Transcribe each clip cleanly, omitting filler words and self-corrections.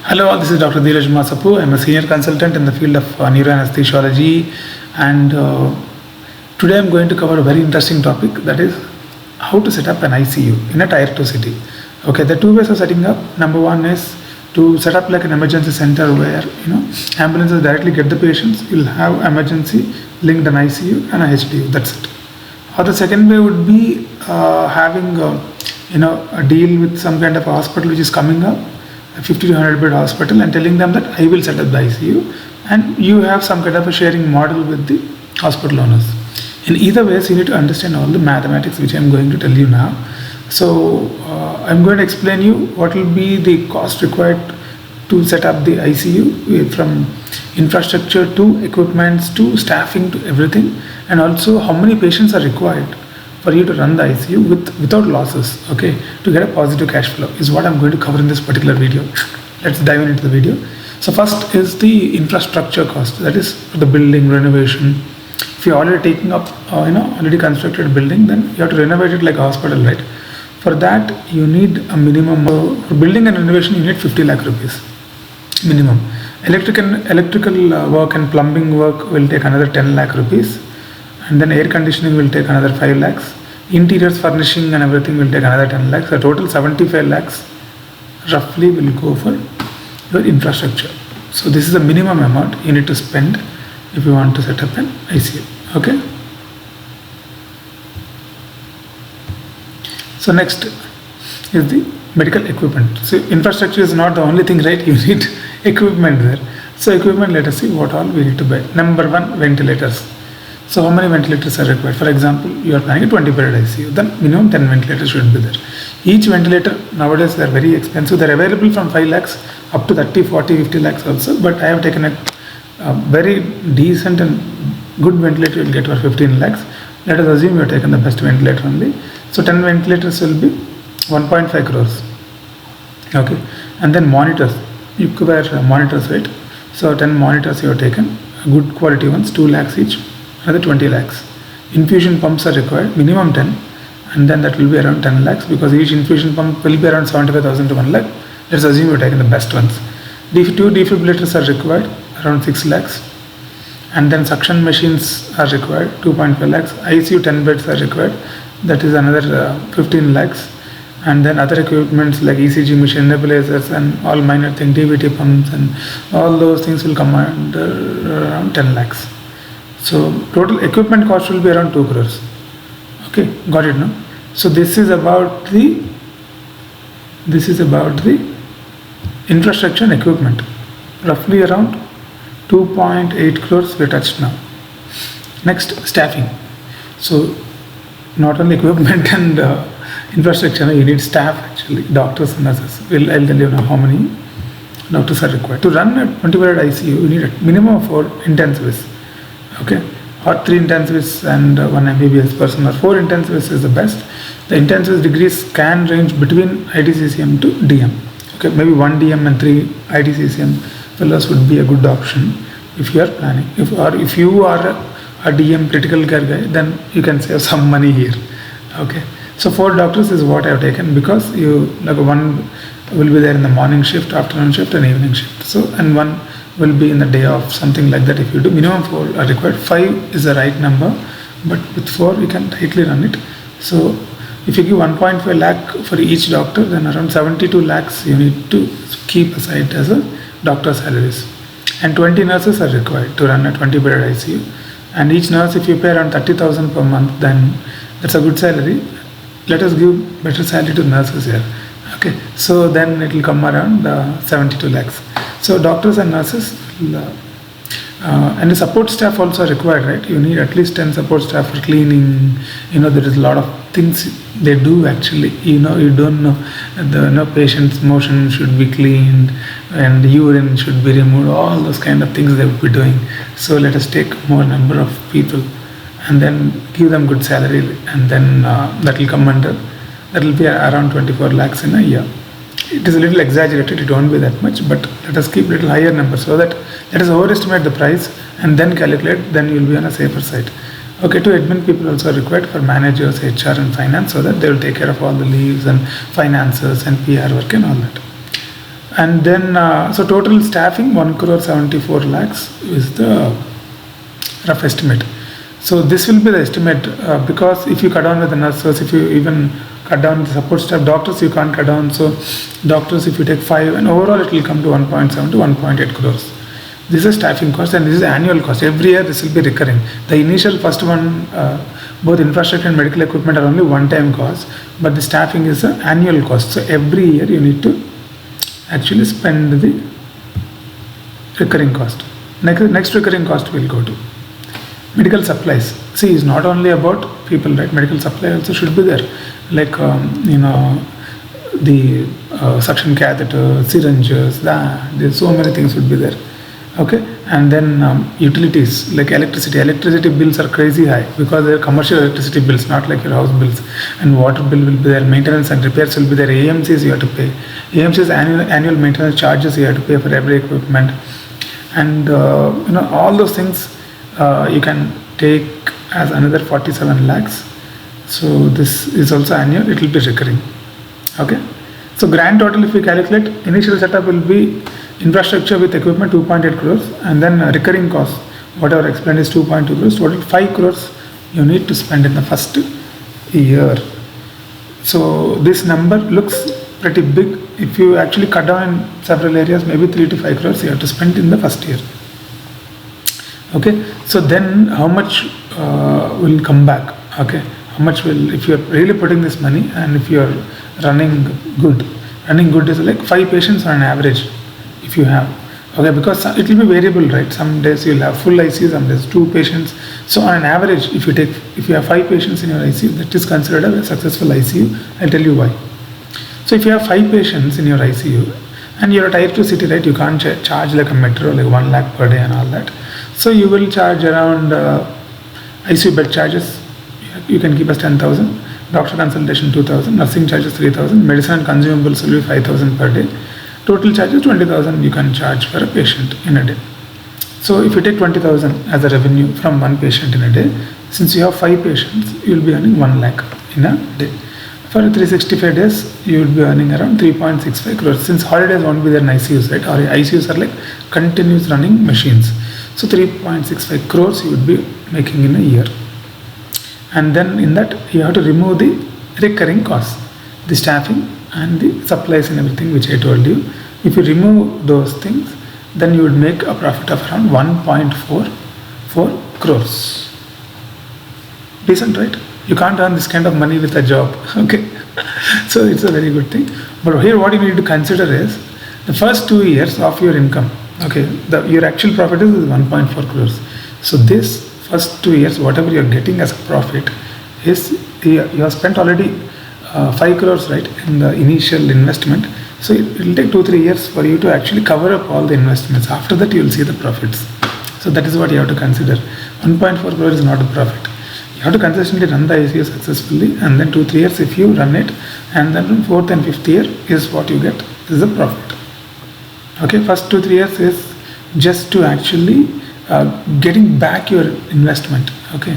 Hello, this is Dr. Dheeraj Masapu. I'm a senior consultant in the field of neuroanesthesiology, and today I'm going to cover a very interesting topic, that is how to set up an ICU in a tier 2 city. Okay, there are two ways of setting up. Number one is to set up like an emergency center where ambulances directly get the patients. You'll have emergency linked an ICU and a HDU. That's it. Or the second way would be having a deal with some kind of a hospital which is coming up, a 50 to 100 bed hospital, and telling them that I will set up the ICU, and you have some kind of a sharing model with the hospital owners. In either ways, you need to understand all the mathematics which I'm going to tell you now. So I'm going to explain you what will be the cost required to set up the ICU, from infrastructure to equipments to staffing to everything, and also how many patients are required for you to run the ICU without losses, okay, to get a positive cash flow is what I'm going to cover in this particular video. Let's dive into the video. So first is the infrastructure cost, that is the building renovation. If you're already taking up already constructed building, then you have to renovate it like a hospital, right? For that you need a minimum for building and renovation, you need 50 lakh rupees minimum. Electrical work and plumbing work will take another 10 lakh rupees, and then air conditioning will take another 5 lakhs. Interiors, furnishing and everything will take another 10 lakhs. So total 75 lakhs roughly will go for your infrastructure. So this is the minimum amount you need to spend if you want to set up an ICU. Okay. So next is the medical equipment. So infrastructure is not the only thing, right? You need equipment there. So equipment, let us see what all we need to buy. Number one, ventilators. So how many ventilators are required? For example, you are planning a 20-bedded ICU, then minimum 10 ventilators should be there. Each ventilator, nowadays they are very expensive. They are available from 5 lakhs up to 30, 40, 50 lakhs also. But I have taken a very decent and good ventilator you will get for 15 lakhs. Let us assume you have taken the best ventilator only. So 10 ventilators will be 1.5 crores. Okay. And then monitors. You cover monitors, right? So 10 monitors you have taken, good quality ones, 2 lakhs each. Another 20 lakhs. Infusion pumps are required, minimum 10, and then that will be around 10 lakhs, because each infusion pump will be around 75,000 to 1 lakh. Let's assume you're taking the best ones. Two defibrillators are required, around 6 lakhs, and then suction machines are required, 2.5 lakhs. ICU 10 beds are required, that is another 15 lakhs, and then other equipments like ECG machine, nebulizers, and all minor things, DVT pumps, and all those things will come under around 10 lakhs. So total equipment cost will be around 2 crores. Okay, got it, no? So this is about the infrastructure and equipment. Roughly around 2.8 crores we touched now. Next, staffing. So not only equipment and infrastructure, you need staff actually, doctors and nurses. I'll tell you now how many doctors are required. To run a 20-bedded ICU, you need a minimum of 4 intensivists. Okay, or 3 intensivists and 1 MBBS person, or 4 intensivists is the best. The intensivist degrees can range between ITCCM to DM. Okay, maybe 1 DM and 3 ITCCM fellows would be a good option if you are planning. If you are a DM critical care guy, then you can save some money here. Okay, so 4 doctors is what I have taken, because one will be there in the morning shift, afternoon shift, and evening shift. So, and 1 will be in the day off, something like that. If you do, minimum 4 are required. 5 is the right number, but with 4 you can tightly run it. So if you give 1.5 lakh for each doctor, then around 72 lakhs you need to keep aside as a doctor's salaries. And 20 nurses are required to run a 20-bedded ICU. And each nurse, if you pay around 30,000 per month, then that's a good salary. Let us give better salary to nurses here. Okay, so then it will come around 72 lakhs. So doctors and nurses, and the support staff also are required, right? You need at least 10 support staff for cleaning. There is a lot of things they do actually. You don't know, the patient's motion should be cleaned and urine should be removed. All those kind of things they will be doing. So let us take more number of people and then give them good salary, and then that will be around 24 lakhs in a year. It is a little exaggerated, it won't be that much, but let us keep little higher number, so that let us overestimate the price and then calculate, then you will be on a safer side. Okay, to admin people also are required for managers, HR and finance, so that they will take care of all the leaves and finances and PR work and all that. And then, so total staffing 1 crore 74 lakhs is the rough estimate. So this will be the estimate because if you cut down with the nurses, if you even cut down the support staff, doctors you can't cut down. So doctors, if you take 5, and overall it will come to 1.7 to 1.8 crores. This is staffing cost, and this is annual cost. Every year this will be recurring. The initial first one, both infrastructure and medical equipment are only one-time cost, but the staffing is an annual cost. So every year you need to actually spend the recurring cost. Next recurring cost will go to medical supplies. See, it's not only about people, right? Medical supply also should be there, like the suction catheter, syringes. There's so many things would be there. Okay, and then utilities like electricity. Electricity bills are crazy high because they're commercial electricity bills, not like your house bills. And water bill will be there. Maintenance and repairs will be there. AMCs you have to pay. AMCs annual maintenance charges you have to pay for every equipment, and all those things you can take as another 47 lakhs. So this is also annual. It will be recurring. Okay. So grand total, if we calculate, initial setup will be infrastructure with equipment 2.8 crores, and then recurring costs, whatever explained, is 2.2 crores. Total 5 crores you need to spend in the first year. So this number looks pretty big. If you actually cut down in several areas, maybe 3 to 5 crores you have to spend in the first year. Okay, so then how much will come back? Okay, how much will, if you're really putting this money and if you're running good is like 5 patients on an average if you have. Okay, because it will be variable, right? Some days you'll have full ICU, some days 2 patients. So on an average, if you have 5 patients in your ICU, that is considered a successful ICU. I'll tell you why. So if you have 5 patients in your ICU and you're a tier 2 city, right, you can't charge like a metro, like 1 lakh per day and all that. So you will charge around ICU bed charges, you can keep as 10,000, doctor consultation 2,000, nursing charges 3,000, medicine and consumables will be 5,000 per day. Total charges 20,000 you can charge for a patient in a day. So if you take 20,000 as a revenue from one patient in a day, since you have 5 patients, you will be earning 1 lakh in a day. For 365 days, you would be earning around 3.65 crores. Since holidays won't be there in ICUs, right? Or ICUs are like continuous running machines. So 3.65 crores you would be making in a year. And then in that, you have to remove the recurring costs, the staffing and the supplies and everything which I told you. If you remove those things, then you would make a profit of around 1.44 crores. Decent, right? You can't earn this kind of money with a job. Okay, so it's a very good thing. But here what you need to consider is the first 2 years of your income. Okay, your actual profit is 1.4 crores. So this first 2 years, whatever you're getting as a profit is, you have spent already 5 crores, right, in the initial investment. So it will take 2-3 years for you to actually cover up all the investments. After that, you will see the profits. So that is what you have to consider. 1.4 crores is not a profit. You have to consistently run the ICU successfully, and then 2-3 years if you run it, and then from 4th and 5th year is what you get, is the profit. Okay, first 2-3 years is just to actually getting back your investment, okay,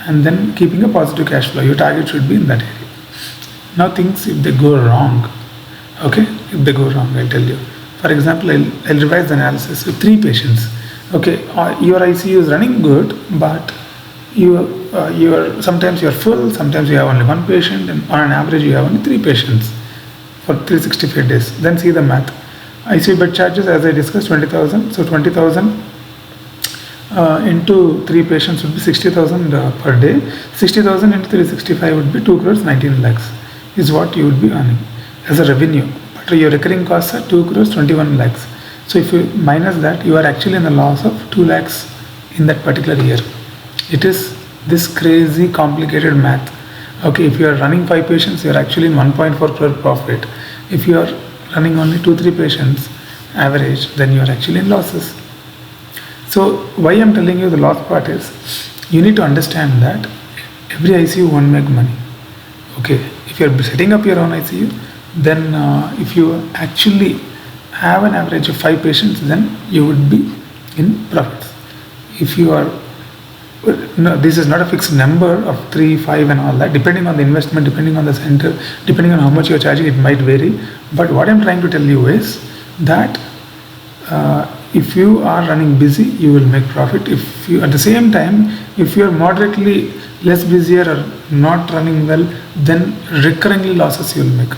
and then keeping a positive cash flow. Your target should be in that area. Now things, if they go wrong, okay, if they go wrong, I'll tell you. For example, I'll revise the analysis with 3 patients. Okay, your ICU is running good, but sometimes you're full, sometimes you have only 1 patient, and on an average you have only 3 patients for 365 days. Then see the math. ICU bed charges, as I discussed, 20,000. So 20,000 into 3 patients would be 60,000 per day. 60,000 into 365 would be 2 crores 19 lakhs is what you would be earning as a revenue. But your recurring costs are 2 crores 21 lakhs. So if you minus that, you are actually in a loss of 2 lakhs in that particular year. It is this crazy complicated math. Okay, if you are running 5 patients, you are actually in 1.4 crore profit. If you are running only 2-3 patients average, then you are actually in losses. So why I am telling you the loss part is, you need to understand that every ICU won't make money. Okay, if you are setting up your own ICU, then if you actually have an average of 5 patients, then you would be in profits. If you are, no, this is not a fixed number of 3, 5 and all that. Depending on the investment, depending on the center, depending on how much you are charging, it might vary. But what I'm trying to tell you is, that if you are running busy, you will make profit. If you, at the same time, if you are moderately less busier or not running well, then recurringly losses you will make.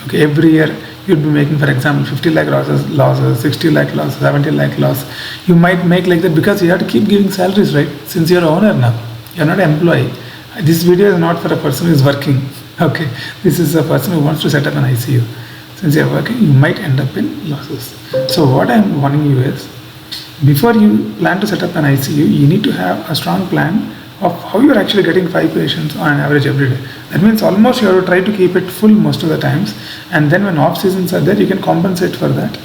Okay, every year you'll be making, for example, 50 lakh losses, 60 lakh losses, 70 lakh loss. You might make like that because you have to keep giving salaries, right? Since you're owner now, you're not an employee. This video is not for a person who is working. Okay, this is a person who wants to set up an ICU. Since you're working, you might end up in losses. So what I'm warning you is, before you plan to set up an ICU, you need to have a strong plan of how you're actually getting 5 patients on an average every day. That means almost you have to try to keep it full most of the times, and then when off seasons are there, you can compensate for that,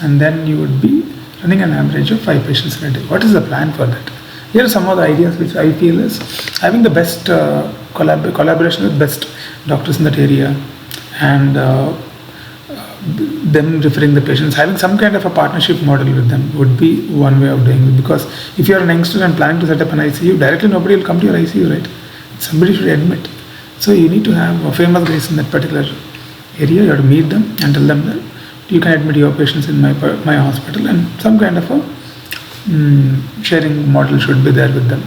and then you would be running an average of 5 patients in a day. What is the plan for that? Here are some of the ideas which I feel is having the best collaboration with best doctors in that area, and them referring the patients, having some kind of a partnership model with them would be one way of doing it. Because if you are an youngster and planning to set up an ICU, directly nobody will come to your ICU, right? Somebody should admit. So you need to have a famous guys in that particular area. You have to meet them and tell them that you can admit your patients in my hospital, and some kind of a sharing model should be there with them.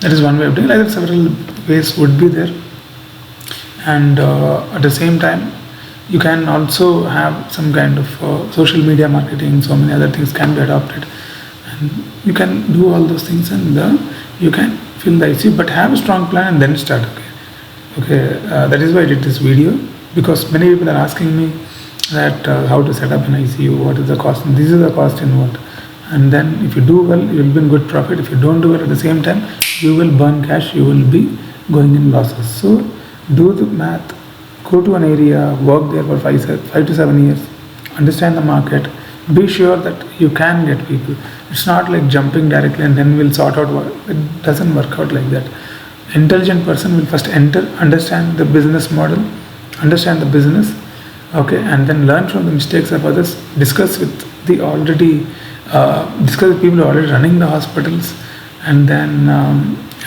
That is one way of doing it. Either several ways would be there, and at the same time, you can also have some kind of social media marketing. So many other things can be adopted, and you can do all those things, and you can fill the ICU, but have a strong plan and then start. Okay. That is why I did this video, because many people are asking me that how to set up an ICU, what is the cost, and this is the cost involved. And then if you do well, you will be in good profit. If you don't do it at the same time, you will burn cash, you will be going in losses. So do the math, go to an area, work there for 5 to 7 years, understand the market, be sure that you can get people. It's not like jumping directly and then we'll sort out what, it doesn't work out like that. Intelligent person will first enter, understand the business model, understand the business, okay, and then learn from the mistakes of others, discuss with people who are already running the hospitals, and then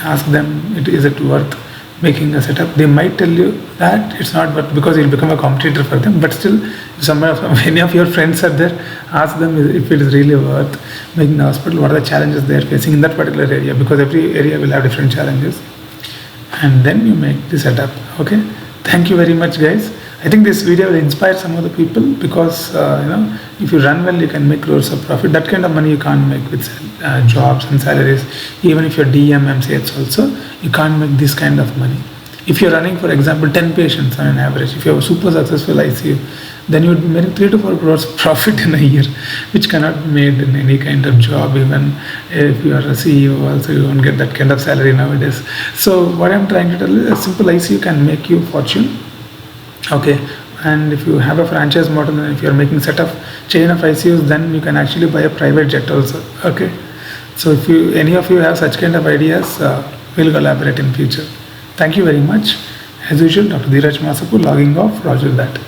ask them, is it worth making a setup? They might tell you that it's not worth, because you'll become a competitor for them. But still, if any of your friends are there, ask them if it is really worth making the hospital, what are the challenges they are facing in that particular area, because every area will have different challenges, and then you make the setup. Okay, thank you very much, guys. I think this video will inspire some of the people, because if you run well, you can make crores of profit. That kind of money you can't make with jobs and salaries. Even if you're DM, MCH also, you can't make this kind of money. If you're running, for example, 10 patients on an average, if you have a super successful ICU, then you would be making 3 to 4 crores profit in a year, which cannot be made in any kind of job. Even if you are a CEO also, you won't get that kind of salary nowadays. So what I'm trying to tell you, a simple ICU can make you fortune. Okay, and if you have a franchise model, and if you're making set of chain of ICUs, then you can actually buy a private jet also. Okay, so if any of you have such kind of ideas, we'll collaborate in future. Thank you very much. As usual, Dr. Dheeraj Masapu logging off. Roger that.